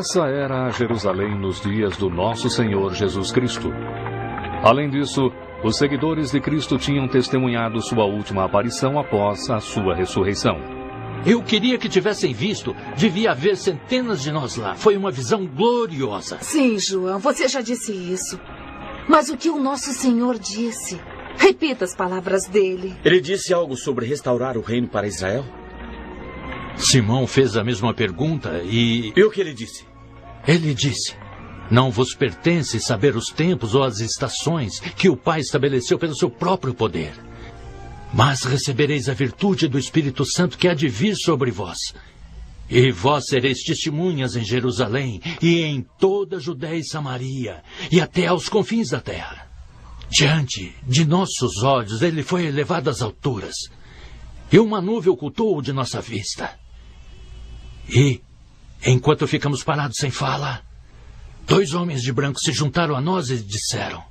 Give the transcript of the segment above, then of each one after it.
Essa era a Jerusalém nos dias do nosso Senhor Jesus Cristo. Além disso, os seguidores de Cristo tinham testemunhado sua última aparição após a sua ressurreição. Eu queria que tivessem visto. Devia haver centenas de nós lá. Foi uma visão gloriosa. Sim, João, você já disse isso. Mas o que o nosso Senhor disse? Repita as palavras dele. Ele disse algo sobre restaurar o reino para Israel? Simão fez a mesma pergunta e... E o que ele disse? Ele disse: não vos pertence saber os tempos ou as estações que o Pai estabeleceu pelo seu próprio poder. Mas recebereis a virtude do Espírito Santo que há de vir sobre vós. E vós sereis testemunhas em Jerusalém e em toda a Judéia e Samaria e até aos confins da terra. Diante de nossos olhos ele foi elevado às alturas, e uma nuvem ocultou-o de nossa vista. E, enquanto ficamos parados sem fala, 2 homens de branco se juntaram a nós e disseram: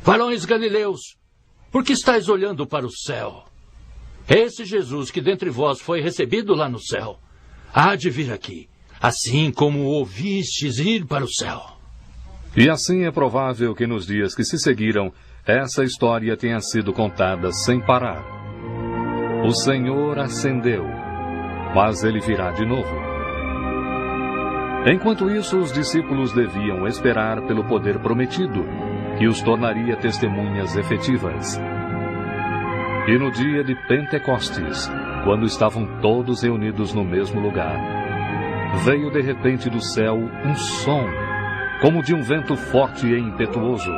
varões galileus, por que estáis olhando para o céu? Esse Jesus que dentre vós foi recebido lá no céu, há de vir aqui, assim como o ouvistes ir para o céu. E assim é provável que nos dias que se seguiram, essa história tenha sido contada sem parar. O Senhor ascendeu, mas ele virá de novo. Enquanto isso, os discípulos deviam esperar pelo poder prometido, que os tornaria testemunhas efetivas. E no dia de Pentecostes, quando estavam todos reunidos no mesmo lugar, veio de repente do céu um som, como de um vento forte e impetuoso,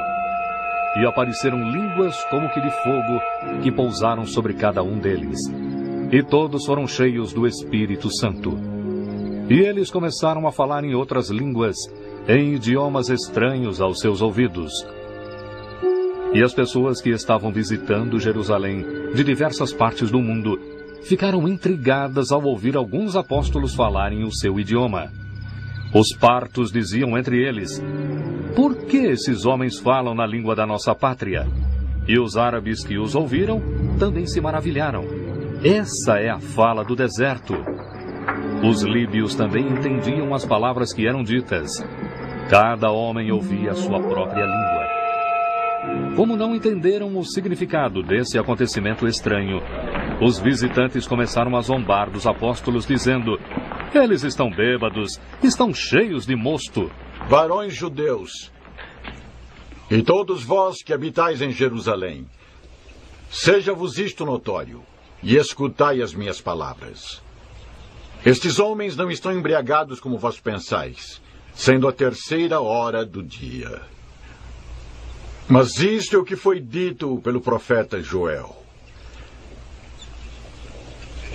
e apareceram línguas como que de fogo, que pousaram sobre cada um deles. E todos foram cheios do Espírito Santo. E eles começaram a falar em outras línguas, em idiomas estranhos aos seus ouvidos. E as pessoas que estavam visitando Jerusalém, de diversas partes do mundo, ficaram intrigadas ao ouvir alguns apóstolos falarem o seu idioma. Os partos diziam entre eles: por que esses homens falam na língua da nossa pátria? E os árabes que os ouviram também se maravilharam. Essa é a fala do deserto. Os líbios também entendiam as palavras que eram ditas. Cada homem ouvia a sua própria língua. Como não entenderam o significado desse acontecimento estranho, os visitantes começaram a zombar dos apóstolos, dizendo: eles estão bêbados, estão cheios de mosto. Varões judeus, e todos vós que habitais em Jerusalém, seja-vos isto notório, e escutai as minhas palavras. Estes homens não estão embriagados como vós pensais, sendo a 3ª hora do dia. Mas isto é o que foi dito pelo profeta Joel.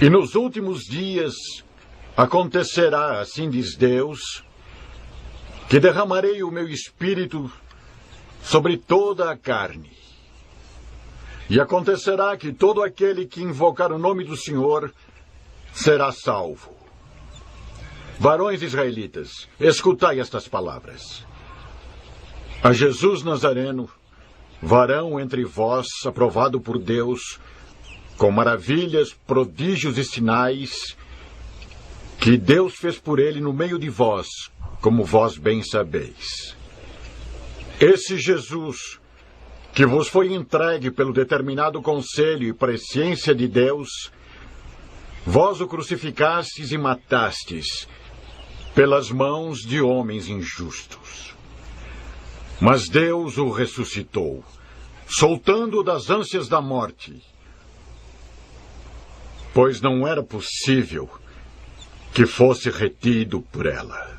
E nos últimos dias acontecerá, assim diz Deus, que derramarei o meu espírito sobre toda a carne. E acontecerá que todo aquele que invocar o nome do Senhor será salvo. Varões israelitas, escutai estas palavras. A Jesus Nazareno, varão entre vós, aprovado por Deus, com maravilhas, prodígios e sinais, que Deus fez por ele no meio de vós, como vós bem sabeis. Esse Jesus, que vos foi entregue pelo determinado conselho e presciência de Deus, vós o crucificastes e matastes pelas mãos de homens injustos. Mas Deus o ressuscitou, soltando-o das ânsias da morte, pois não era possível que fosse retido por ela.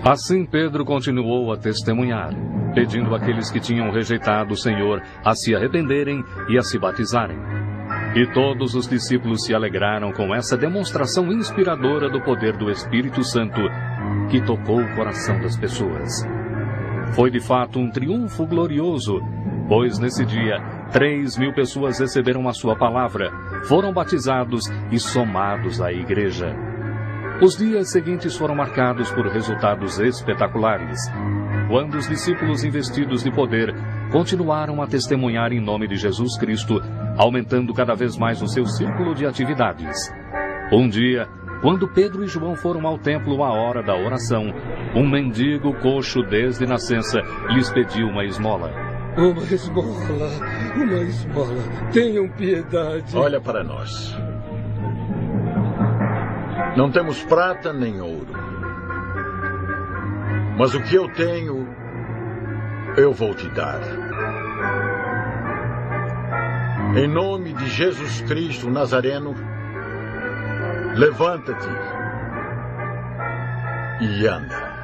Assim Pedro continuou a testemunhar, pedindo àqueles que tinham rejeitado o Senhor a se arrependerem e a se batizarem. E todos os discípulos se alegraram com essa demonstração inspiradora do poder do Espírito Santo que tocou o coração das pessoas. Foi de fato um triunfo glorioso, pois nesse dia 3.000 pessoas receberam a sua palavra, foram batizados e somados à igreja. Os dias seguintes foram marcados por resultados espetaculares, quando os discípulos investidos de poder continuaram a testemunhar em nome de Jesus Cristo, aumentando cada vez mais o seu círculo de atividades. Um dia, quando Pedro e João foram ao templo à hora da oração, um mendigo coxo desde nascença lhes pediu uma esmola. Uma esmola, uma esmola. Tenham piedade. Olha para nós. Não temos prata nem ouro. Mas o que eu tenho, eu vou te dar. Em nome de Jesus Cristo Nazareno, levanta-te e anda.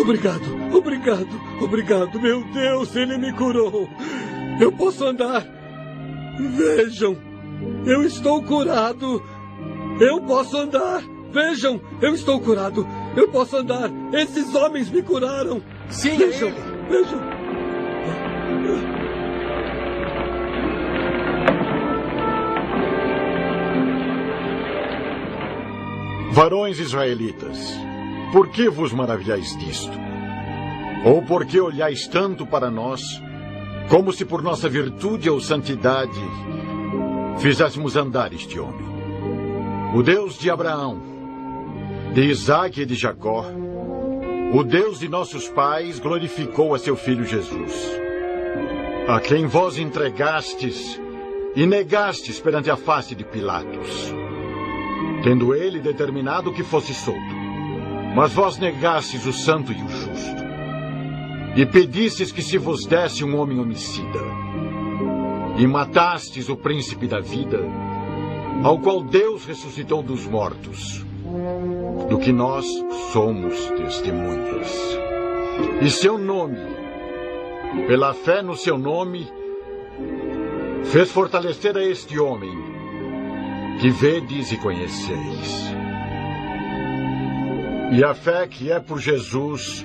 Obrigado, obrigado, obrigado. Meu Deus, ele me curou. Eu posso andar. Vejam, eu estou curado. Eu posso andar. Vejam, eu estou curado. Eu posso andar. Esses homens me curaram. Sim, vejam, vejam. Varões israelitas, por que vos maravilhais disto? Ou por que olhais tanto para nós, como se por nossa virtude ou santidade fizéssemos andar este homem? O Deus de Abraão, de Isaque e de Jacó, o Deus de nossos pais, glorificou a seu filho Jesus, a quem vós entregastes e negastes perante a face de Pilatos, tendo ele determinado que fosse solto. Mas vós negastes o santo e o justo, e pedistes que se vos desse um homem homicida, e matastes o príncipe da vida, ao qual Deus ressuscitou dos mortos, do que nós somos testemunhas. E seu nome, pela fé no seu nome, fez fortalecer a este homem, que vedes e conheceis. E a fé que é por Jesus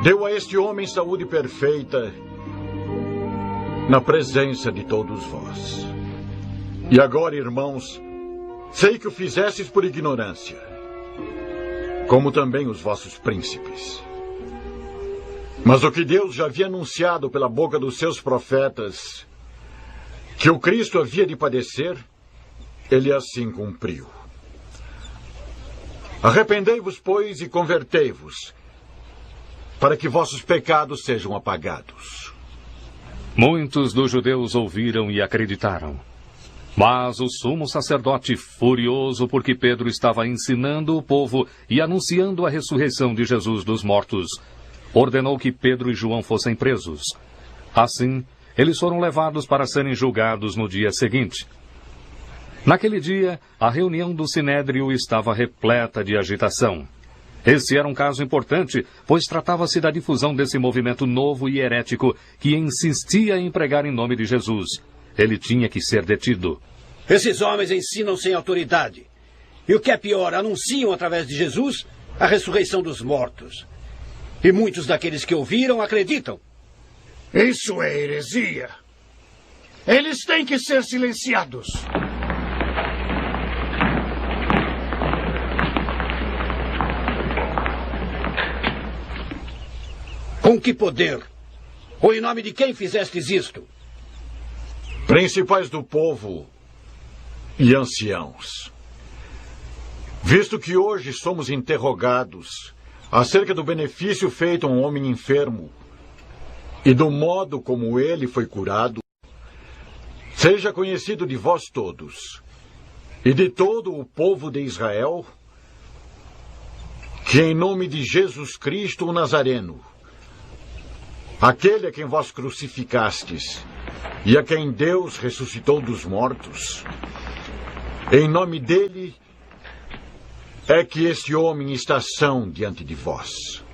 deu a este homem saúde perfeita na presença de todos vós. E agora, irmãos, sei que o fizestes por ignorância, como também os vossos príncipes. Mas o que Deus já havia anunciado pela boca dos seus profetas, que o Cristo havia de padecer, ele assim cumpriu. Arrependei-vos, pois, e convertei-vos, para que vossos pecados sejam apagados. Muitos dos judeus ouviram e acreditaram. Mas o sumo sacerdote, furioso porque Pedro estava ensinando o povo e anunciando a ressurreição de Jesus dos mortos, ordenou que Pedro e João fossem presos. Assim, eles foram levados para serem julgados no dia seguinte. Naquele dia, a reunião do Sinédrio estava repleta de agitação. Esse era um caso importante, pois tratava-se da difusão desse movimento novo e herético que insistia em pregar em nome de Jesus. Ele tinha que ser detido. Esses homens ensinam sem autoridade. E o que é pior, anunciam através de Jesus a ressurreição dos mortos. E muitos daqueles que ouviram acreditam. Isso é heresia. Eles têm que ser silenciados. Com que poder? Ou em nome de quem fizestes isto? Principais do povo e anciãos, visto que hoje somos interrogados acerca do benefício feito a um homem enfermo e do modo como ele foi curado, seja conhecido de vós todos e de todo o povo de Israel que em nome de Jesus Cristo o Nazareno, aquele a quem vós crucificastes e a quem Deus ressuscitou dos mortos, em nome dele é que este homem está são diante de vós.